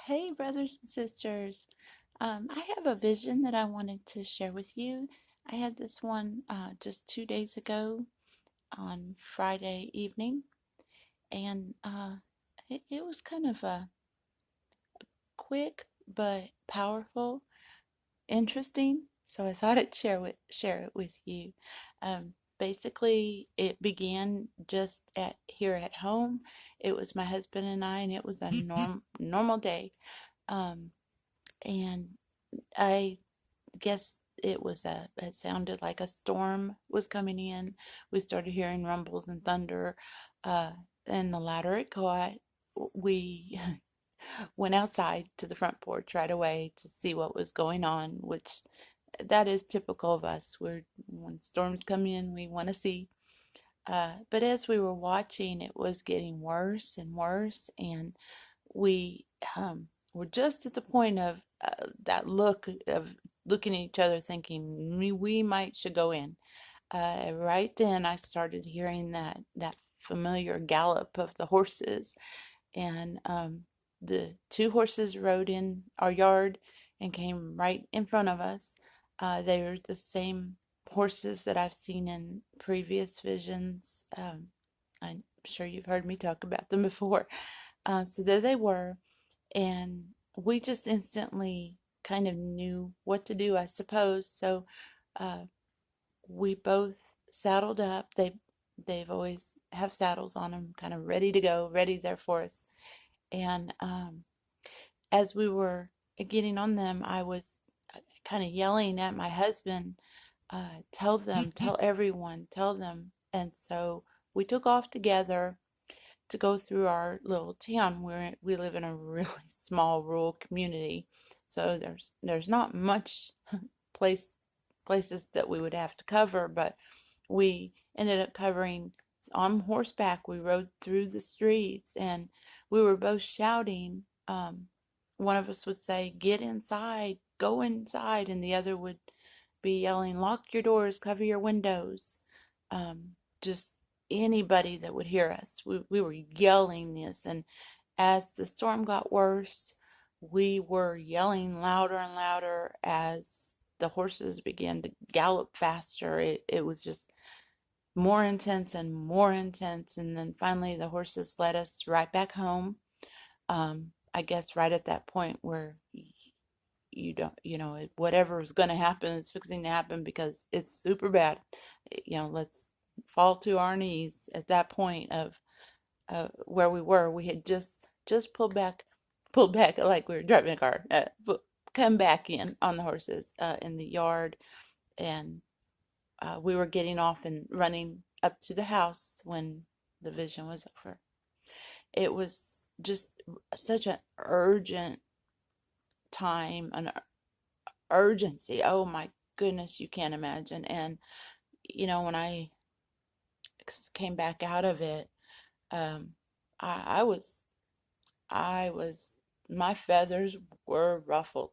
Hey, brothers and sisters. I have a vision that I wanted to share with you. I had this one just 2 days ago on Friday evening, and it was kind of quick but powerful, interesting. So I thought I'd share it with you. Basically, it began just at here at home. It was my husband and I, and it was a normal day. Um, and I guess it sounded like a storm was coming in. We started hearing rumbles and thunder. Uh, and the louder it got, we went outside to the front porch right away to see what was going on, which that is typical of us. When storms come in, we want to see. But as we were watching, it was getting worse and worse, and we were just at the point of that look of looking at each other, thinking we might should go in. Right then, I started hearing that familiar gallop of the horses, and the two horses rode in our yard and came right in front of us. They were the same horses that I've seen in previous visions. I'm sure you've heard me talk about them before. So there they were, and we just instantly kind of knew what to do, I suppose. So uh, we both saddled up. They've always have saddles on them, kind of ready to go, ready there for us. And as we were getting on them, I was kind of yelling at my husband, "Tell them, tell everyone, tell them." And so we took off together to go through our little town. We live in a really small rural community, so there's not much place places that we would have to cover, but we ended up covering on horseback. We rode through the streets, and we were both shouting. One of us would say, "Get inside, go inside," and the other would be yelling, "Lock your doors, cover your windows." Just anybody that would hear us. We were yelling this, and as the storm got worse, we were yelling louder and louder as the horses began to gallop faster. It was just more intense and more intense. And then finally, the horses led us right back home. I guess right at that point where you don't, whatever is going to happen is fixing to happen because it's super bad. Let's fall to our knees at that point of where we were. We had just pulled back like we were driving a car, come back in on the horses in the yard, and we were getting off and running up to the house when the vision was over. It was just such an urgent time, an urgency. Oh my goodness, you can't imagine. And when I came back out of it, um, I was I was, my feathers were ruffled.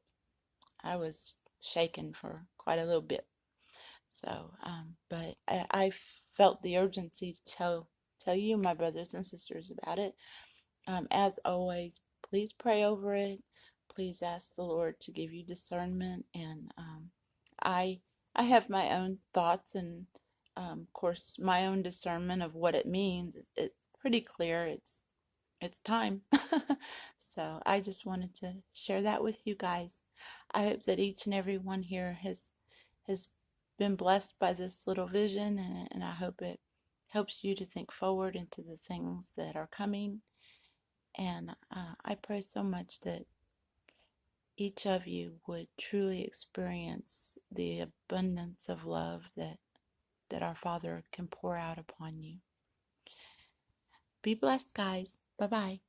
I was shaken for quite a little bit. So, but I felt the urgency to tell you, my brothers and sisters, about it. As always, please pray over it. Please ask the Lord to give you discernment. And I I have my own thoughts and, of course, my own discernment of what it means. It's pretty clear. It's time. So I just wanted to share that with you guys. I hope that each and every one here has been blessed by this little vision, and I hope it helps you to think forward into the things that are coming. And I pray so much that each of you would truly experience the abundance of love that our Father can pour out upon you. Be blessed, guys. Bye bye.